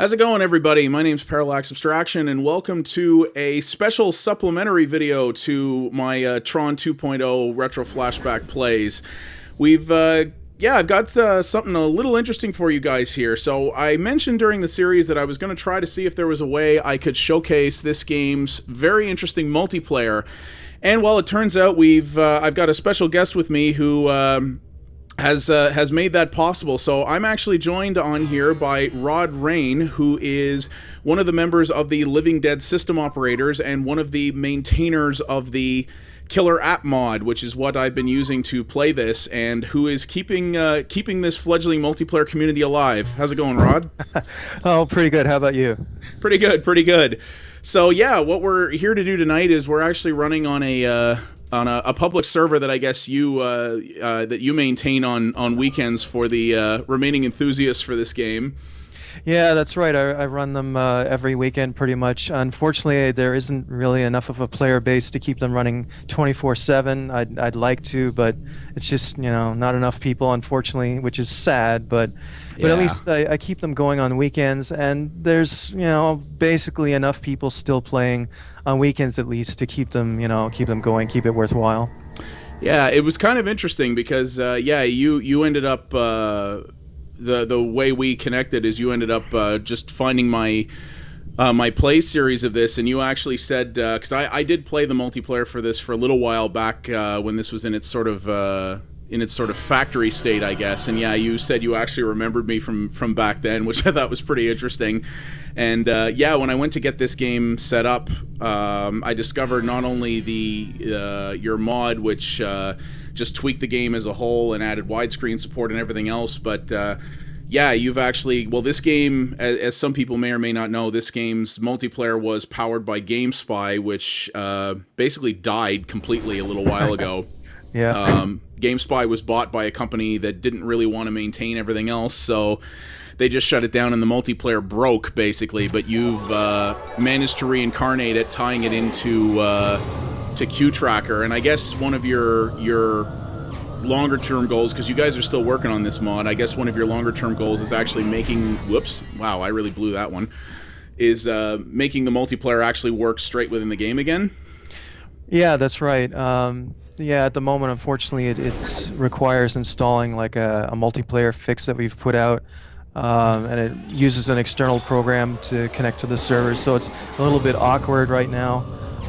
How's it going, everybody? My name's Parallax Abstraction, and welcome to a special supplementary video to my Tron 2.0 Retro Flashback Plays. I've got something a little interesting for you guys here. So I mentioned during the series that I was going to try to see if there was a way I could showcase this game's very interesting multiplayer. And well, it turns out I've got a special guest with me who has made that possible. So I'm actually joined on here by Rod Rain, who is one of the members of the Living Dead system operators and one of the maintainers of the Killer App mod, which is what I've been using to play this, and who is keeping this fledgling multiplayer community alive. How's it going, Rod? Oh, pretty good. How about you? Pretty good. So yeah, what we're here to do tonight is we're actually running on a public server that I guess you maintain on weekends for the remaining enthusiasts for this game. Yeah, that's right. I run them every weekend pretty much. Unfortunately, there isn't really enough of a player base to keep them running 24/7. I'd like to, but it's just, not enough people, unfortunately, which is sad, but at least I keep them going on weekends, and there's, basically enough people still playing on weekends at least to keep them going, keep it worthwhile. Yeah, it was kind of interesting because you ended up the way we connected is you ended up just finding my play series of this, and you actually said, because I did play the multiplayer for this for a little while back when this was in its sort of factory state, I guess. And yeah, you said you actually remembered me from back then, which I thought was pretty interesting. And when I went to get this game set up, I discovered not only your mod, which just tweaked the game as a whole and added widescreen support and everything else, but you've actually, this game, as some people may or may not know, this game's multiplayer was powered by GameSpy, which basically died completely a little while ago. Yeah. GameSpy was bought by a company that didn't really want to maintain everything else, so they just shut it down and the multiplayer broke, basically. But you've managed to reincarnate it, tying it into to Q-Tracker, and I guess one of your longer-term goals, because you guys are still working on this mod, I guess one of your longer-term goals is actually making, wow, I really blew that one, is making the multiplayer actually work straight within the game again? Yeah, that's right. At the moment, unfortunately, it requires installing like a multiplayer fix that we've put out, and it uses an external program to connect to the servers, so it's a little bit awkward right now.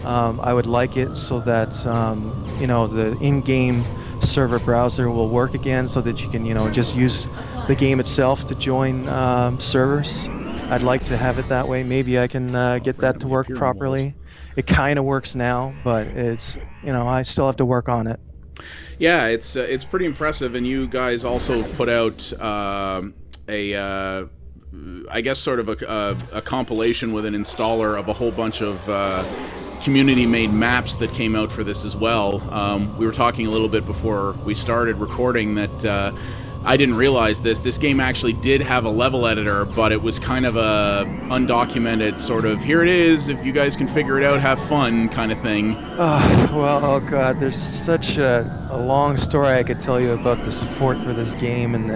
I would like it so that the in-game server browser will work again, so that you can just use the game itself to join servers. I'd like to have it that way. Maybe I can get that to work properly. It kind of works now, but it's I still have to work on it. Yeah, it's pretty impressive, and you guys also put out I guess sort of a compilation with an installer of a whole bunch of community-made maps that came out for this as well. We were talking a little bit before we started recording that I didn't realize this game actually did have a level editor, but it was kind of a undocumented sort of, here it is, if you guys can figure it out, have fun kind of thing. Oh god, there's such a long story I could tell you about the support for this game and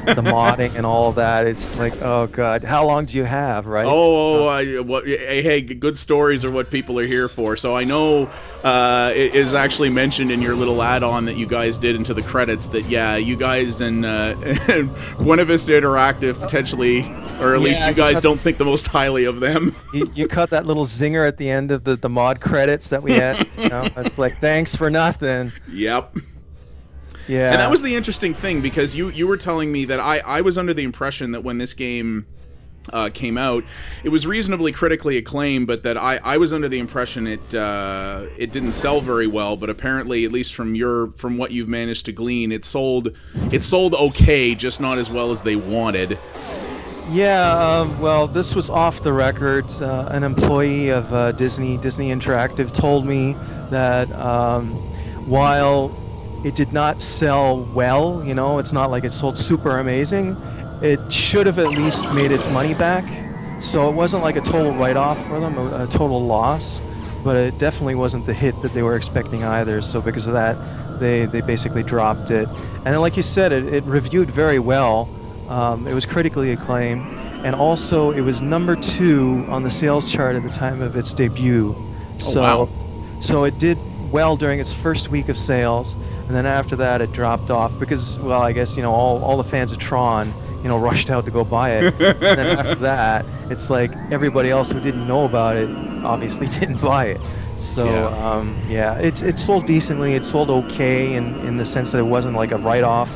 the modding and all that. It's like, oh god, how long do you have, right? Hey, good stories are what people are here for. So I know it is actually mentioned in your little add-on that you guys did into the credits that, you guys and Buena Vista Interactive potentially, or at least you guys don't think the most highly of them. You cut that little zinger at the end of the mod credits that we had. It's like, thanks for nothing. Yep. Yeah. And that was the interesting thing, because you were telling me that I was under the impression that when this game came out, it was reasonably critically acclaimed, but that I was under the impression it didn't sell very well. But apparently, at least from what you've managed to glean, it sold okay, just not as well as they wanted. Yeah, this was off the record. An employee of Disney Interactive told me that while it did not sell well, it's not like it sold super amazing, it should have at least made its money back. So it wasn't like a total write-off for them, a total loss, but it definitely wasn't the hit that they were expecting either. So because of that, they basically dropped it. And then, like you said, it reviewed very well. It was critically acclaimed. and also it was number 2 on the sales chart at the time of its debut. So, wow. so it did well during its first week of sales, and then after that it dropped off because, well, I guess, all the fans of Tron, rushed out to go buy it. And then after that, it's like everybody else who didn't know about it obviously didn't buy it. So it sold decently. It sold okay in the sense that it wasn't like a write-off,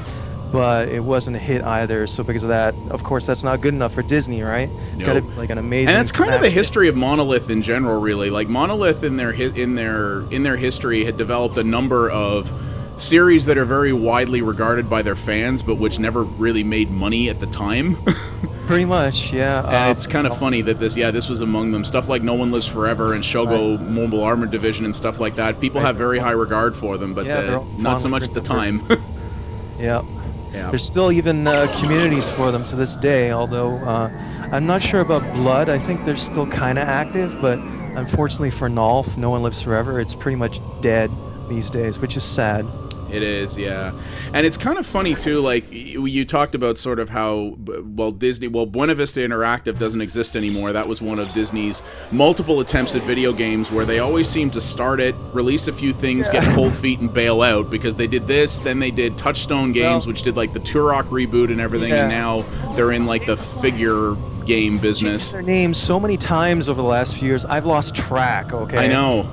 but it wasn't a hit either. So because of that, of course, that's not good enough for Disney, right? It's got to be like an amazing. And that's kind of the smash hit. history of Monolith in general, really. Like Monolith in their history had developed a number of series that are very widely regarded by their fans, but which never really made money at the time. Pretty much, yeah. And it's kind of funny that this was among them. Stuff like No One Lives Forever and Shogo Mobile Armored Division and stuff like that. People have very high regard for them, but not so much at the time. Yeah. Yeah. There's still even communities for them to this day, although I'm not sure about Blood. I think they're still kind of active, but unfortunately for Nolf, No One Lives Forever, it's pretty much dead these days, which is sad. It is, yeah. And it's kind of funny, too, like, you talked about sort of how, Buena Vista Interactive doesn't exist anymore. That was one of Disney's multiple attempts at video games where they always seem to start it, release a few things, get cold feet, and bail out, because they did this, then they did Touchstone Games, which did, like, the Turok reboot and everything, and now they're in, like, the figure game business. Their names so many times over the last few years, I've lost track, okay? I know.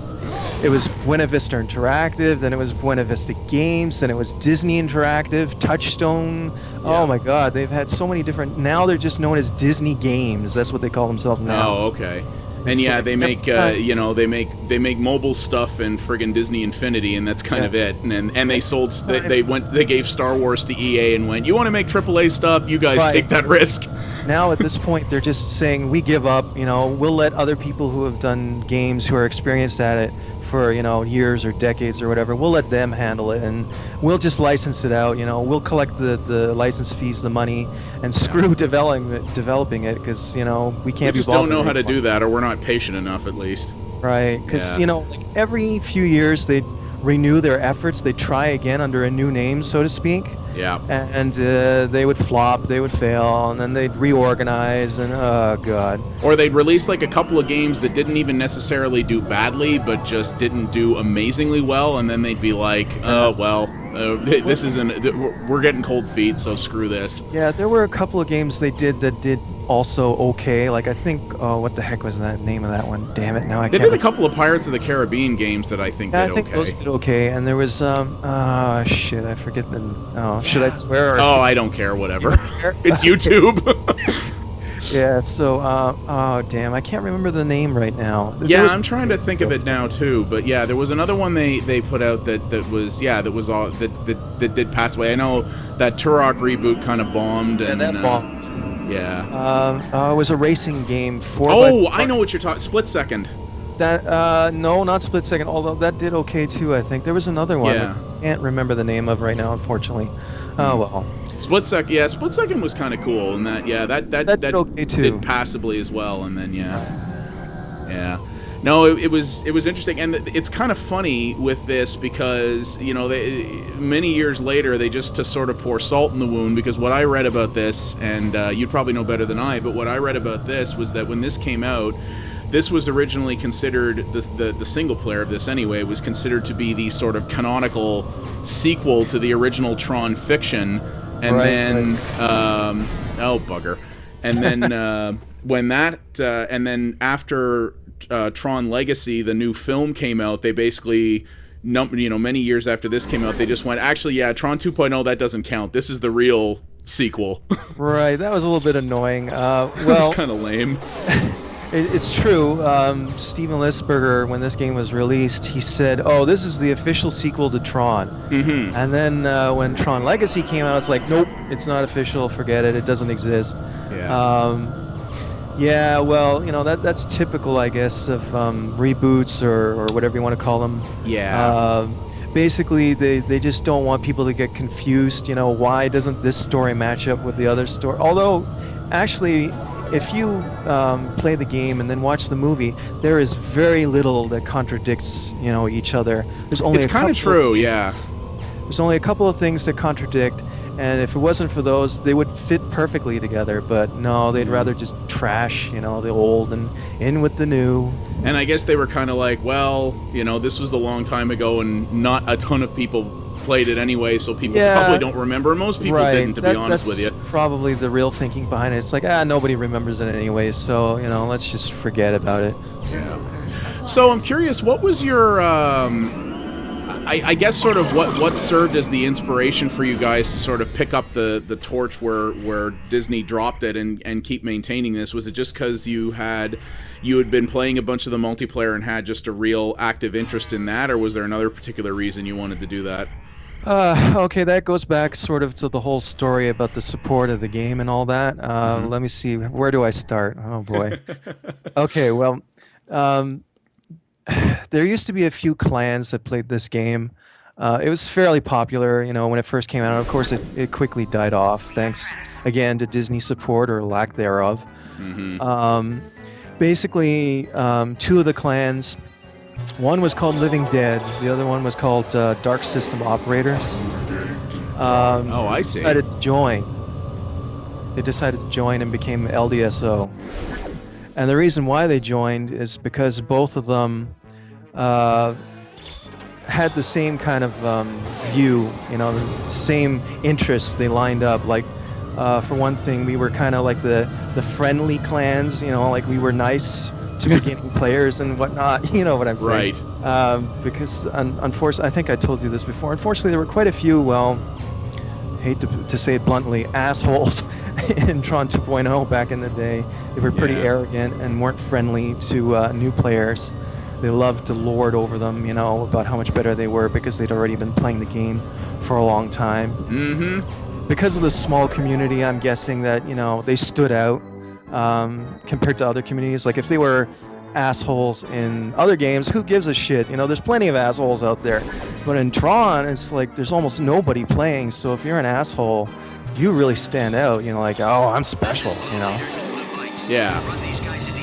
It was Buena Vista Interactive, then it was Buena Vista Games, then it was Disney Interactive, Touchstone. Yeah. Oh my God, they've had so many different. Now they're just known as Disney Games. That's what they call themselves now. Oh, okay. And yeah, they make they make mobile stuff and friggin' Disney Infinity, and that's kind of it. And they gave Star Wars to EA and went, you want to make AAA stuff? You guys take that risk. Now at this point, they're just saying, we give up. We'll let other people who have done games, who are experienced at it for years or decades or whatever, we'll let them handle it, and we'll just license it out. We'll collect the license fees, the money, and screw developing it, because we can't. We just don't know how to do that, or we're not patient enough, at least. Right, because like every few years they renew their efforts. They try again under a new name, so to speak. Yeah. And they would flop, they would fail, and then they'd reorganize, and oh god. Or they'd release like a couple of games that didn't even necessarily do badly, but just didn't do amazingly well, and then they'd be like, oh well, this isn't. We're getting cold feet, so screw this. Yeah, there were a couple of games they did that did also okay. Like I think, what the heck was that name of that one? Damn it, now I can't. They did a couple of Pirates of the Caribbean games that I think did okay. I think those did okay, and there was shit, I forget the. Oh, should I swear? I don't care. Whatever. It's YouTube. Yeah. So, oh damn, I can't remember the name right now. Yeah, I'm trying to think of it now too. But yeah, there was another one they put out that did pass away. I know that Turok reboot kind of bombed, and that bombed. Yeah. It was a racing game for. Oh, I know what you're talking. Split Second. That no, not Split Second. Although that did okay too. I think there was another one. Yeah. I can't remember the name of right now, unfortunately. Oh well. Split Second. Yeah, Split Second was kind of cool, and that did okay too. Did passably as well, and then yeah. No, it was interesting, and it's kind of funny with this because many years later they just to sort of pour salt in the wound, because what I read about this, and you'd probably know better than I, but what I read about this was that when this came out, this was originally considered the single player of this anyway was considered to be the sort of canonical sequel to the original Tron fiction, and then oh bugger, and then and then after Tron Legacy, the new film came out, they basically, many years after this came out, they just went, actually, yeah, Tron 2.0, that doesn't count. This is the real sequel. Right, that was a little bit annoying. Well, it's kind of lame. It's true. Steven Lisberger, when this game was released, he said, oh, this is the official sequel to Tron. Mm-hmm. And then when Tron Legacy came out, it's like, nope, it's not official, forget it, it doesn't exist. Yeah. Yeah, well, that's typical, I guess, of reboots or whatever you want to call them. Yeah. Basically, they just don't want people to get confused. Why doesn't this story match up with the other story? Although, actually, if you play the game and then watch the movie, there is very little that contradicts, each other. There's only it's kind of true, yeah. There's only a couple of things that contradict, And if it wasn't for those, they would fit perfectly together. But no, they'd rather just trash, the old and in with the new. And I guess they were kind of like, well, this was a long time ago, and not a ton of people played it anyway, so people probably don't remember. Most people didn't, to be honest with you. That's probably the real thinking behind it. It's like, nobody remembers it anyway, so, let's just forget about it. Yeah. So I'm curious, what was your, I guess sort of what served as the inspiration for you guys to sort of pick up the torch where Disney dropped it and keep maintaining this? Was it just because you had been playing a bunch of the multiplayer and had just a real active interest in that, or was there another particular reason you wanted to do that? Okay, that goes back sort of to the whole story about the support of the game and all that. Let me see, where do I start? Oh boy. Okay, well, there used to be a few clans that played this game. It was fairly popular, when it first came out. Of course, it quickly died off, thanks again to Disney support or lack thereof. Basically, two of the clans. One was called Living Dead. The other one was called Dark System Operators. I see. They decided to join and became LDSO. And the reason why they joined is because both of them had the same kind of view, the same interests. They lined up. Like, for one thing, we were kind of like the friendly clans, like we were nice to beginning players and whatnot, you know what I'm saying? Right. Because unfortunately, I think I told you this before, unfortunately there were quite a few, well, hate to say it bluntly, assholes in Tron 2.0 back in the day. They were pretty arrogant and weren't friendly to new players. They loved to lord over them, about how much better they were because they'd already been playing the game for a long time. Because of the small community, I'm guessing that, they stood out. Compared to other communities. Like if they were assholes in other games, who gives a shit? There's plenty of assholes out there. But in Tron, it's like there's almost nobody playing. So if you're an asshole, you really stand out. Like, oh, I'm special. Yeah.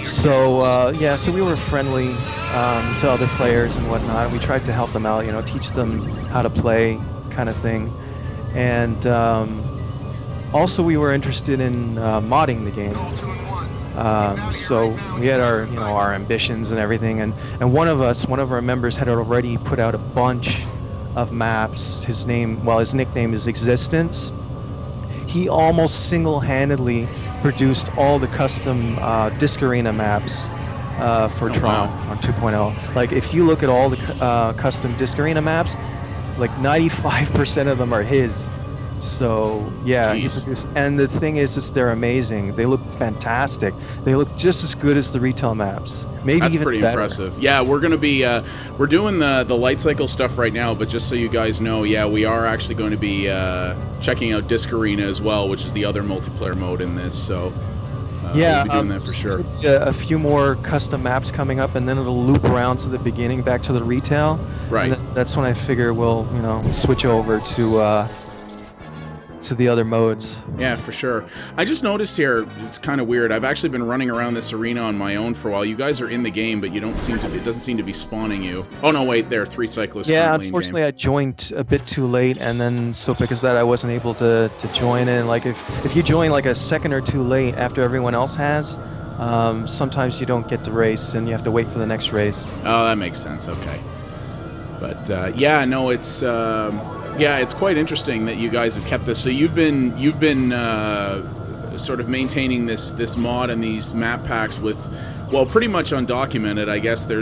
So so we were friendly to other players and whatnot. And we tried to help them out. Teach them how to play, kind of thing. And also, we were interested in modding the game. So we had our ambitions and everything, and one of our members had already put out a bunch of maps. His nickname is Existence. He almost single-handedly produced all the custom Disc Arena maps for Tron 2.0. Like if you look at all the custom Disc Arena maps, like 95% of them are his. So yeah, he produced, and the thing is they're amazing. They look fantastic. They look just as good as the retail maps. Maybe that's even pretty better. Impressive. Yeah, we're gonna be we're doing the light cycle stuff right now, but just so you guys know, we are actually going to be checking out Disc Arena as well, which is the other multiplayer mode in this. So we'll be doing that for sure. A few more custom maps coming up, and then it'll loop around to the beginning, back to the retail. Right. And that's when I figure we'll switch over to the other modes. Yeah, for sure. I just noticed here, it's kind of weird. I've actually been running around this arena on my own for a while. You guys are in the game, but it doesn't seem to be spawning you. Oh no, wait, there are 3 cyclists. Yeah, unfortunately I joined a bit too late, and then so because of that I wasn't able to join in. Like if you join like a second or two late after everyone else has, sometimes you don't get to race and you have to wait for the next race. Oh, that makes sense. Okay. But it's quite interesting that you guys have kept this. So you've been sort of maintaining this mod and these map packs with, well, pretty much undocumented. I guess there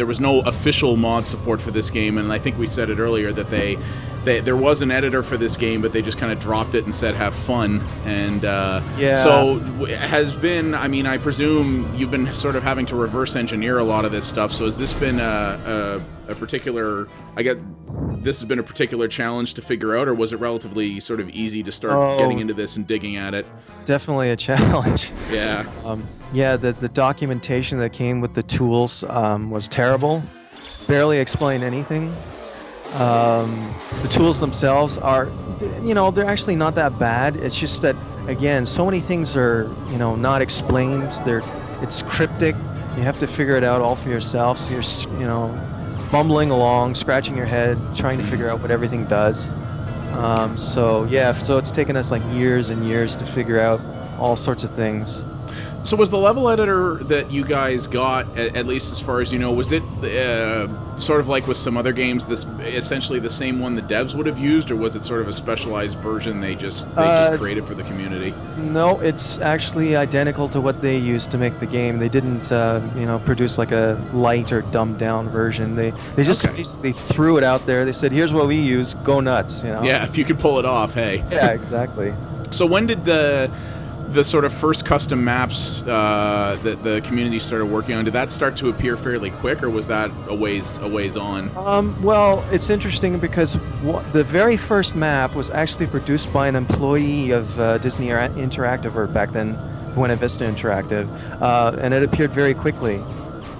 was no official mod support for this game, and I think we said it earlier that there was an editor for this game, but they just kind of dropped it and said have fun. And so it has been, I presume you've been sort of having to reverse engineer a lot of this stuff. So has this been a particular, this has been a particular challenge to figure out, or was it relatively sort of easy to start getting into this and digging at it? Definitely a challenge. Yeah. The documentation that came with the tools was terrible. Barely explained anything. The tools themselves are, they're actually not that bad. It's just that, again, so many things are, not explained. It's cryptic. You have to figure it out all for yourself. So you're, bumbling along, scratching your head, trying to figure out what everything does. So yeah, so it's taken us like years and years to figure out all sorts of things. So was the level editor that you guys got, at least as far as you know, was it sort of like with some other games, this essentially the same one the devs would have used, or was it sort of a specialized version they just created for the community? No, it's actually identical to what they used to make the game. They didn't, produce like a light or dumbed down version. They just basically threw it out there. They said, "Here's what we use. Go nuts!" You know. Yeah, if you could pull it off, hey. Yeah, exactly. So when did the sort of first custom maps that the community started working on, did that start to appear fairly quick, or was that a ways on? Well, it's interesting because the very first map was actually produced by an employee of Disney Interactive, or back then Buena Vista Interactive, and it appeared very quickly.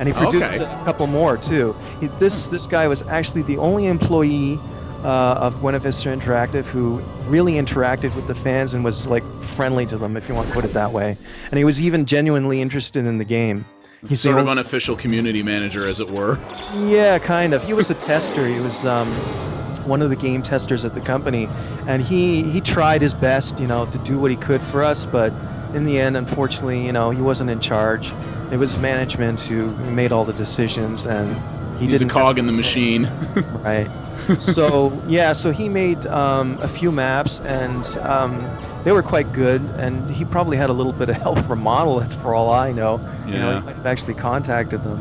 And he produced a couple more too. This guy was actually the only employee of Buena Vista Interactive who really interacted with the fans and was like friendly to them, if you want to put it that way. And he was even genuinely interested in the game. He's sort of unofficial community manager, as it were. Yeah, kind of. He was a tester. He was one of the game testers at the company, and he tried his best, to do what he could for us. But in the end, unfortunately, he wasn't in charge. It was management who made all the decisions, and he's a cog in the machine. Right. So he made a few maps, and they were quite good, and he probably had a little bit of help from Monolith, for all I know. Yeah. He might have actually contacted them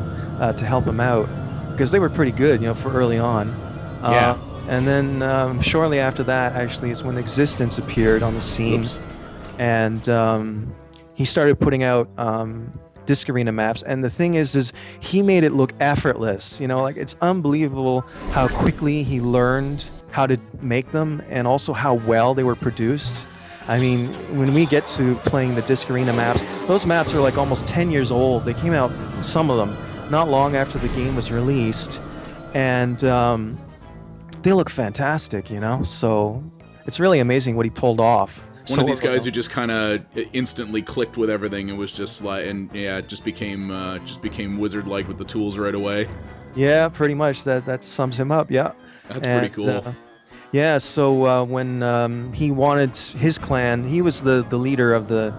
to help him out, because they were pretty good, for early on. Yeah. And then shortly after that, actually, is when Existence appeared on the scene. Oops. And he started putting out Disc Arena maps, and the thing is he made it look effortless. It's unbelievable how quickly he learned how to make them, and also how well they were produced. I mean, when we get to playing the Disc Arena maps, those maps are like almost 10 years old. They came out, some of them, not long after the game was released, and they look fantastic. So it's really amazing what he pulled off. One of these guys who just kind of instantly clicked with everything. It was just like, and yeah, it just became wizard-like with the tools right away. Yeah, pretty much. That sums him up. Yeah, that's pretty cool. So when he wanted his clan, he was the leader of the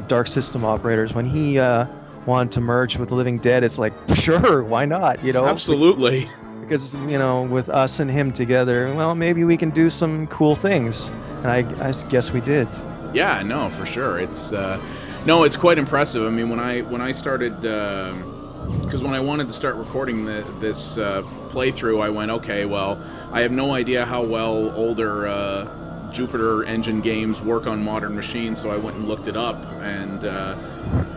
Dark System operators. When he wanted to merge with the Living Dead, it's like, sure, why not? Absolutely. Because with us and him together, well, maybe we can do some cool things. And I guess we did. Yeah, no, for sure. It's it's quite impressive. I mean, when I started, because when I wanted to start recording this playthrough, I went, okay, well, I have no idea how well older Jupiter engine games work on modern machines, so I went and looked it up, and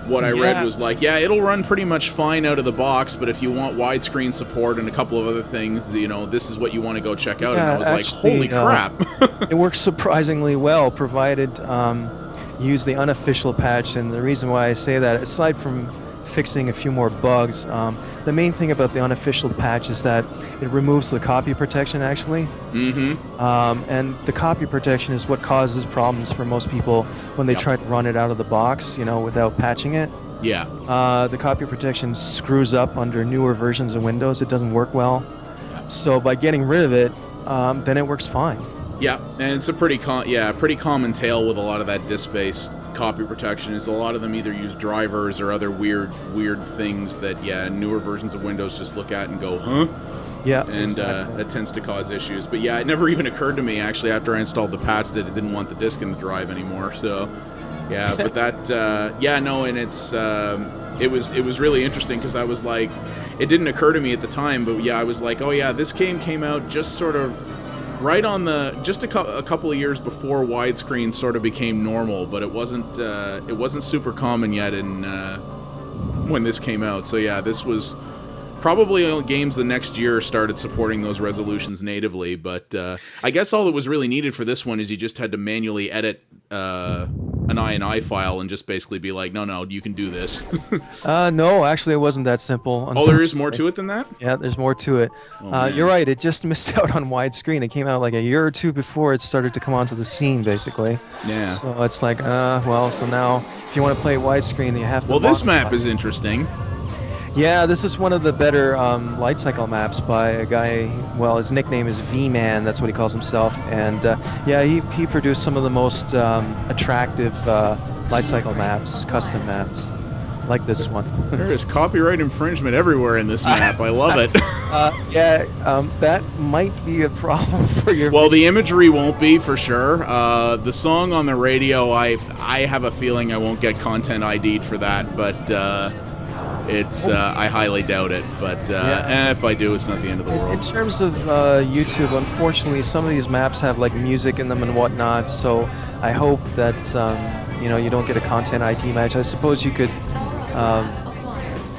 what I read was like, yeah, it'll run pretty much fine out of the box, but if you want widescreen support and a couple of other things, this is what you want to go check out. Yeah, and I was actually, like, holy crap. It works surprisingly well, provided you use the unofficial patch. And the reason why I say that, aside from fixing a few more bugs, the main thing about the unofficial patch is that it removes the copy protection, actually. Mm-hmm. And the copy protection is what causes problems for most people when they try to run it out of the box, without patching it. Yeah. The copy protection screws up under newer versions of Windows. It doesn't work well. So by getting rid of it, then it works fine. Yeah, and it's a pretty common tale with a lot of that disk-based copy protection. Is a lot of them either use drivers or other weird things that newer versions of Windows just look at and go, huh? Yeah, and exactly. That tends to cause issues. But yeah, it never even occurred to me actually after I installed the patch that it didn't want the disk in the drive anymore. So yeah, but that and it's it was really interesting because I was like, it didn't occur to me at the time, but yeah, I was like, oh yeah, this game came out just sort of right on just a couple of years before widescreen sort of became normal, but it wasn't super common yet in when this came out. So yeah, this was probably games the next year started supporting those resolutions natively, but I guess all that was really needed for this one is you just had to manually edit an INI file and just basically be like, no, you can do this. No, actually, it wasn't that simple. Oh, there is more to it than that? Yeah, there's more to it. You're right, it just missed out on widescreen. It came out like a year or two before it started to come onto the scene, basically. Yeah. So it's like, so now if you want to play widescreen, you have to... Well, this map is interesting. Yeah, this is one of the better light cycle maps by a guy. Well, his nickname is V-Man. That's what he calls himself. And yeah, he produced some of the most attractive light cycle maps, custom maps, like this one. There is copyright infringement everywhere in this map. I love it. Yeah, that might be a problem for your. Well, the imagery won't be for sure. The song on the radio, I have a feeling I won't get content ID'd for that, but it's I highly doubt it. But if I do, it's not the end of the world. In terms of YouTube, unfortunately, some of these maps have like music in them and whatnot. So I hope that you don't get a content ID match. I suppose you could.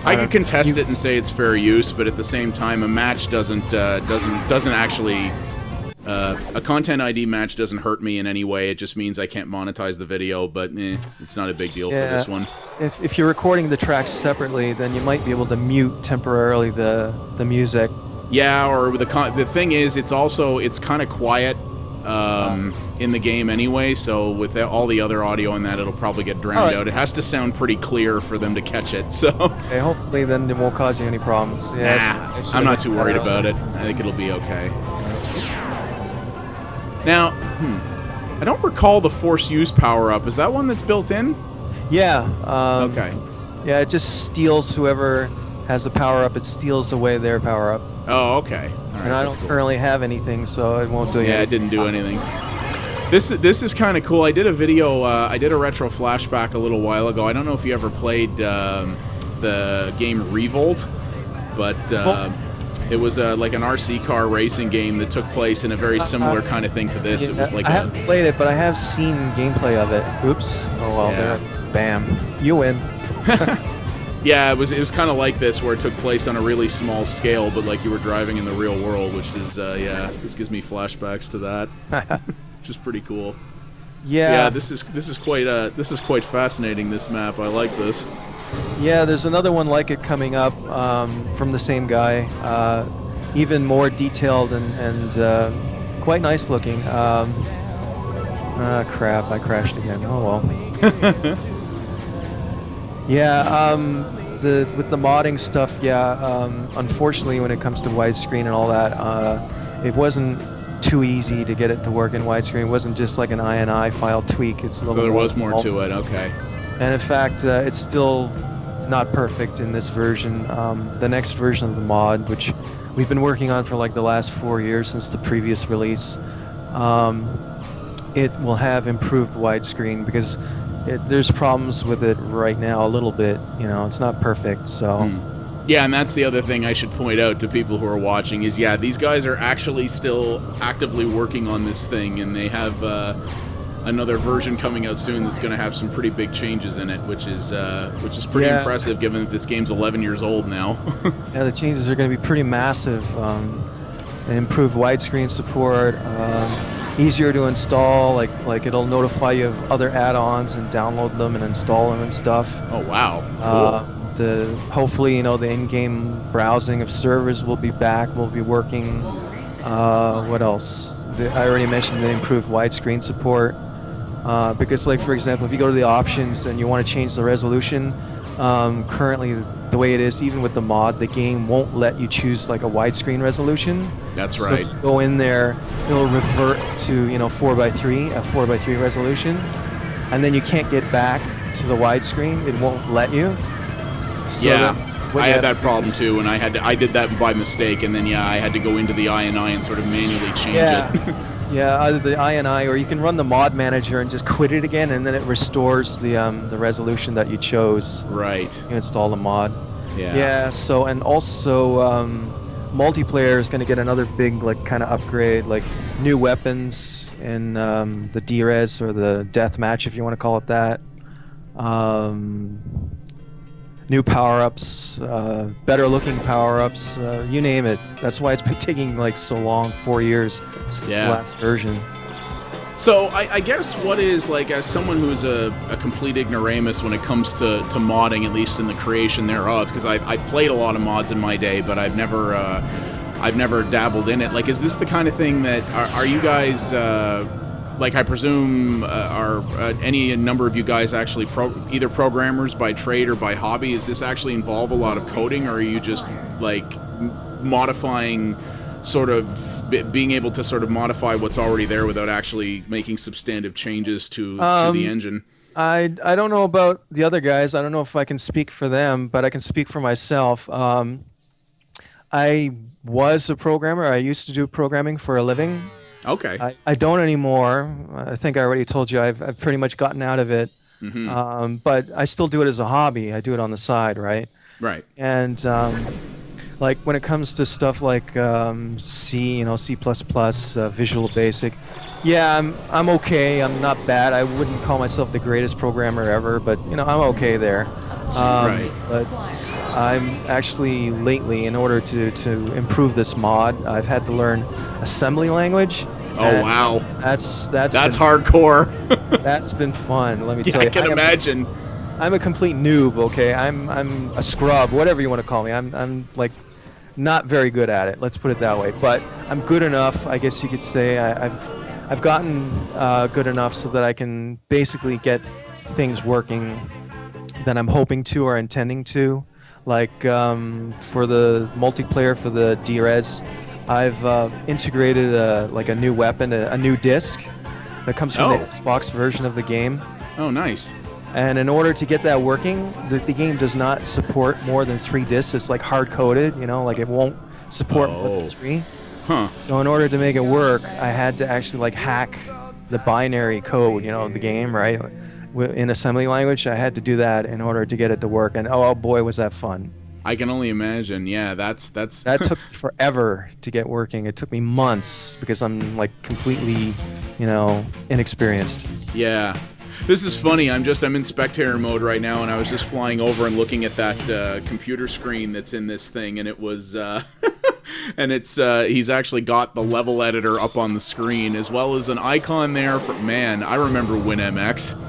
I could contest it and say it's fair use, but at the same time, a match doesn't actually. A content ID match doesn't hurt me in any way. It just means I can't monetize the video, but it's not a big deal for this one. If you're recording the tracks separately, then you might be able to mute temporarily the music. Yeah, or the thing is, it's kind of quiet in the game anyway, so with all the other audio in that, it'll probably get drowned out. It has to sound pretty clear for them to catch it, so... Okay, hopefully then it won't cause you any problems. Nah, I'm not too worried about it. I think it'll be okay. Now, I don't recall the Force Use power-up. Is that one that's built in? Yeah. Okay. Yeah, it just steals whoever has the power-up. It steals away their power-up. Oh, okay. All right, and I don't currently have anything, so it won't do anything. Yeah, it didn't do anything. This is kind of cool. I did a video, I did a retro flashback a little while ago. I don't know if you ever played the game Revolt, but it was like an RC car racing game that took place in a very similar kind of thing to this. Yeah, it was like I haven't played it, but I have seen gameplay of it. Oops. Oh well. Yeah. There. Bam. You win. Yeah, it was kind of like this, where it took place on a really small scale, but like you were driving in the real world, which is this gives me flashbacks to that, which is pretty cool. Yeah, this is quite fascinating. This map, I like this. Yeah, there's another one like it coming up from the same guy, even more detailed and quite nice looking. Crap! I crashed again. Oh well. Yeah, with the modding stuff, unfortunately when it comes to widescreen and all that, it wasn't too easy to get it to work in widescreen. It wasn't just like an INI file tweak. It's a little so there more was more to it, okay. And in fact, it's still not perfect in this version. The next version of the mod, which we've been working on for like the last 4 years since the previous release, it will have improved widescreen because there's problems with it right now a little bit. It's not perfect, so... Yeah, and that's the other thing I should point out to people who are watching is, these guys are actually still actively working on this thing, and they have another version coming out soon that's going to have some pretty big changes in it, which is pretty impressive given that this game's 11 years old now. Yeah, the changes are going to be pretty massive. Improved widescreen support, easier to install, like it'll notify you of other add-ons and download them and install them and stuff. Oh wow. Cool. Hopefully, the in-game browsing of servers will be back, will be working. What else? I already mentioned the improved widescreen support. Because, like, for example, if you go to the options and you want to change the resolution, currently the way it is, even with the mod, the game won't let you choose like a widescreen resolution. That's so right. If you go in there, it'll revert to 4:3, a 4:3 resolution, and then you can't get back to the widescreen. It won't let you. So I had that problem too, and I did that by mistake, and then I had to go into the INI and sort of manually change it. Yeah, either the INI or you can run the mod manager and just quit it again, and then it restores the resolution that you chose. Right. You install the mod. Yeah. Yeah. So and also multiplayer is going to get another big kind of upgrade, like new weapons in the D-Res or the deathmatch, if you want to call it that. New power-ups, better looking power-ups, you name it. That's why it's been taking so long, 4 years since the last version. So I guess what is, as someone who's a complete ignoramus when it comes to modding, at least in the creation thereof, because I played a lot of mods in my day, but I've never dabbled in it. Is this the kind of thing that, are you guys like I presume are any number of you guys actually either programmers by trade or by hobby? Does this actually involve a lot of coding, or are you just like modifying, sort of being able to sort of modify what's already there without actually making substantive changes to the engine? I don't know about the other guys. I don't know if I can speak for them, but I can speak for myself. I was a programmer. I used to do programming for a living. Okay. I don't anymore. I think I already told you I've pretty much gotten out of it. But I still do it as a hobby. I do it on the side, right? Right. And like when it comes to stuff like C, C++, Visual Basic, yeah, I'm okay. I'm not bad. I wouldn't call myself the greatest programmer ever, but I'm okay there. Right. But I'm actually lately, in order to improve this mod, I've had to learn assembly language. Oh wow, that's hardcore. That's been fun. Let me tell you. I can imagine. I'm a complete noob. Okay, I'm a scrub, whatever you want to call me. I'm like not very good at it. Let's put it that way. But I'm good enough, I guess you could say. I've gotten good enough so that I can basically get things working that I'm hoping to or intending to. Like for the multiplayer for the DRes, I've integrated a new weapon, a new disc that comes from the Xbox version of the game. Oh, nice. And in order to get that working, the game does not support more than 3 discs. It's like hard-coded, like it won't support more than 3. Huh. So in order to make it work, I had to actually like hack the binary code, of the game, right? In assembly language, I had to do that in order to get it to work, and oh boy, was that fun! I can only imagine. Yeah, that's that took forever to get working. It took me months because I'm like completely, inexperienced. Yeah, this is funny. I'm in spectator mode right now, and I was just flying over and looking at that computer screen that's in this thing, and it was. And it's he's actually got the level editor up on the screen as well as an icon there for I remember WinMX.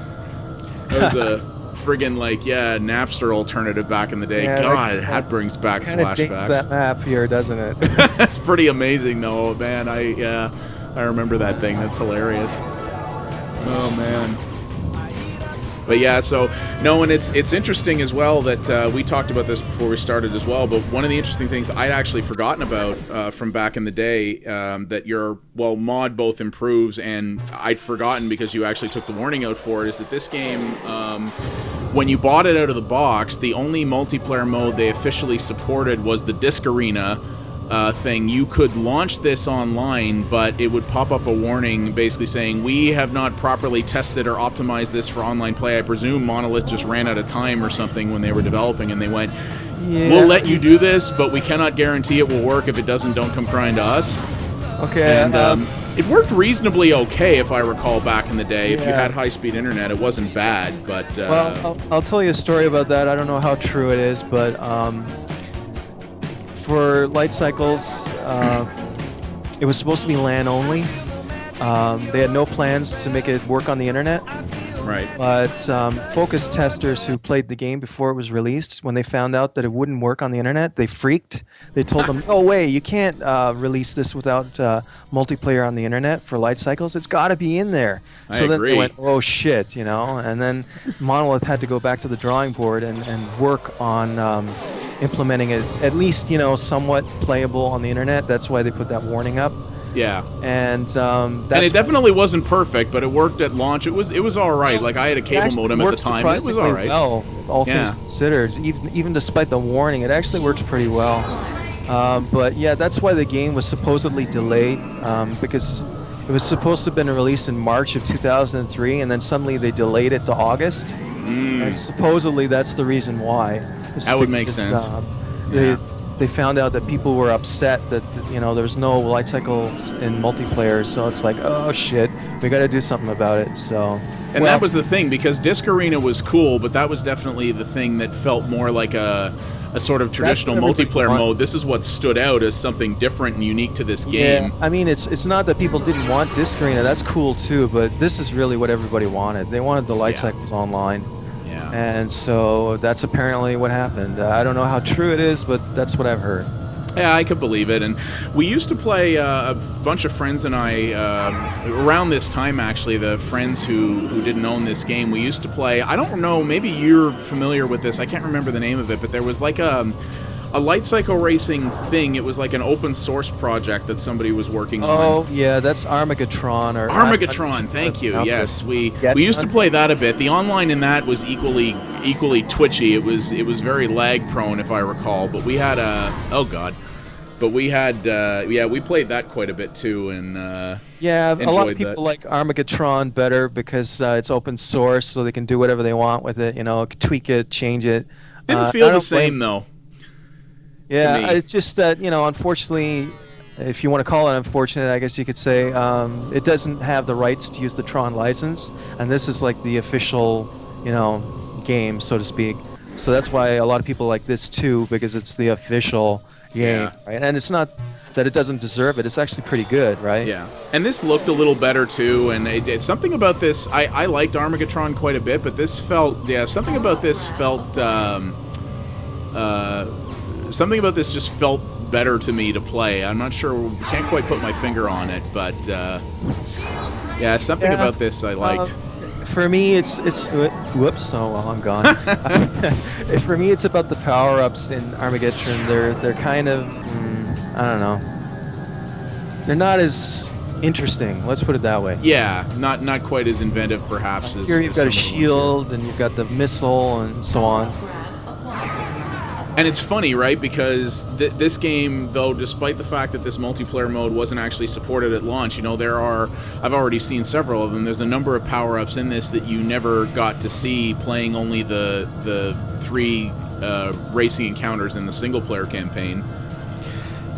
It was a friggin' Napster alternative back in the day. Yeah, God, that brings back flashbacks. Kind of dates that map here, doesn't it? That's pretty amazing, though, man. I remember that thing. That's hilarious. Oh man. But yeah, so no, and it's interesting as well that we talked about this before we started as well. But one of the interesting things I'd actually forgotten about from back in the day that your mod both improves, and I'd forgotten because you actually took the warning out for it, is that this game, when you bought it out of the box, the only multiplayer mode they officially supported was the Disc Arena thing. You could launch this online, but it would pop up a warning basically saying, we have not properly tested or optimized this for online play. I presume Monolith just ran out of time or something when they were developing, and they went, we'll let you do this, but we cannot guarantee it will work. If it doesn't, don't come crying to us. Okay. And it worked reasonably okay, if I recall, back in the day. If you had high-speed internet, it wasn't bad, but... well, I'll tell you a story about that. I don't know how true it is, but... for light cycles, it was supposed to be LAN only. They had no plans to make it work on the internet. Right. But focus testers who played the game before it was released, when they found out that it wouldn't work on the internet, they freaked. They told them, no way, you can't release this without multiplayer on the internet for light cycles. It's got to be in there. I agree. Then they went, oh shit, and then Monolith had to go back to the drawing board and work on implementing it, at least, somewhat playable on the internet. That's why they put that warning up. Yeah, and it definitely wasn't perfect, but it worked at launch. It was all right. Like I had a cable modem at the time. It was all right. Well, all things considered, even despite the warning, it actually worked pretty well. But yeah, that's why the game was supposedly delayed, because it was supposed to have been released in March of 2003, and then suddenly they delayed it to August. And supposedly that's the reason why. That would make sense. They found out that people were upset that there was no light cycles in multiplayer, so it's like, oh shit, we got to do something about it. So, and that was the thing, because Disc Arena was cool, but that was definitely the thing that felt more like a sort of traditional multiplayer mode. This is what stood out as something different and unique to this game. Yeah, I mean, it's not that people didn't want Disc Arena. That's cool too, but this is really what everybody wanted. They wanted the light cycles online. Yeah. And so that's apparently what happened. I don't know how true it is, but that's what I've heard. Yeah, I could believe it. And we used to play, a bunch of friends and I, around this time actually, the friends who didn't own this game, we used to play, I don't know, maybe you're familiar with this, I can't remember the name of it, but there was like a light cycle racing thing. It was like an open source project that somebody was working on. Oh, yeah, that's Armageddon. Or Armageddon, thank you. Yes, we used to play that a bit. The online in that was equally twitchy. It was very lag prone, if I recall. But we had we played that quite a bit too, and yeah, a lot of people that. like Armageddon better because it's open source, so they can do whatever they want with it. You know, tweak it, change it. Didn't feel the same though. Yeah, it's just that, you know, unfortunately, if you want to call it unfortunate, I guess you could say, it doesn't have the rights to use the Tron license, and this is like the official, you know, game, so to speak. So that's why a lot of people like this too, because it's the official game, right? And it's not that it doesn't deserve it; it's actually pretty good, right? Yeah, and this looked a little better too, and it's something about this. I liked Armageddon quite a bit, but this felt, something about this felt. Something about this just felt better to me to play. I'm not sure, can't quite put my finger on it, but yeah, something about this I liked. For me, it's whoops. Oh well, I'm gone. For me, it's about the power-ups in Armageddon. They're kind of I don't know. They're not as interesting. Let's put it that way. Yeah, not quite as inventive perhaps as here. You've got a shield, and you've got the missile, and so on. And it's funny, right? Because this game, though, despite the fact that this multiplayer mode wasn't actually supported at launch, you know, I've already seen several of them. There's a number of power-ups in this that you never got to see playing only the 3 racing encounters in the single-player campaign.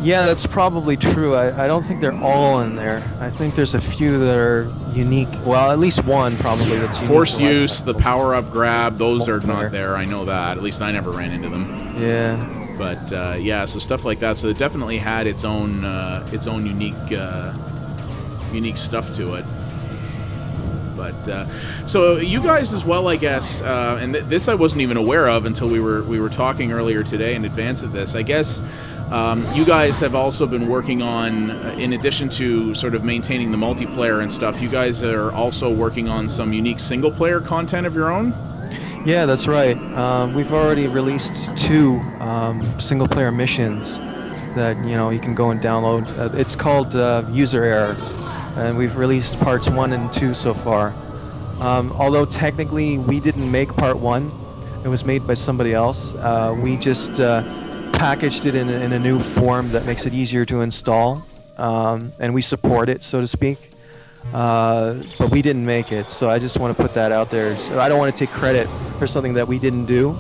Yeah, that's probably true. I don't think they're all in there. I think there's a few that are unique. Well, at least one probably that's unique. Force use, the power-up grab, those are not there. I know that. At least I never ran into them. Yeah. But yeah, so stuff like that. So it definitely had its own unique stuff to it. But so you guys as well, I guess, and this I wasn't even aware of until we were talking earlier today in advance of this. I guess you guys have also been working on, in addition to sort of maintaining the multiplayer and stuff, you guys are also working on some unique single-player content of your own? Yeah, that's right. We've already released 2 single-player missions that, you know, you can go and download. It's called User Error, and we've released parts 1 and 2 so far. Although technically we didn't make part 1, it was made by somebody else. We just packaged it in a new form that makes it easier to install, and we support it, so to speak. But we didn't make it, so I just want to put that out there. So I don't want to take credit for something that we didn't do.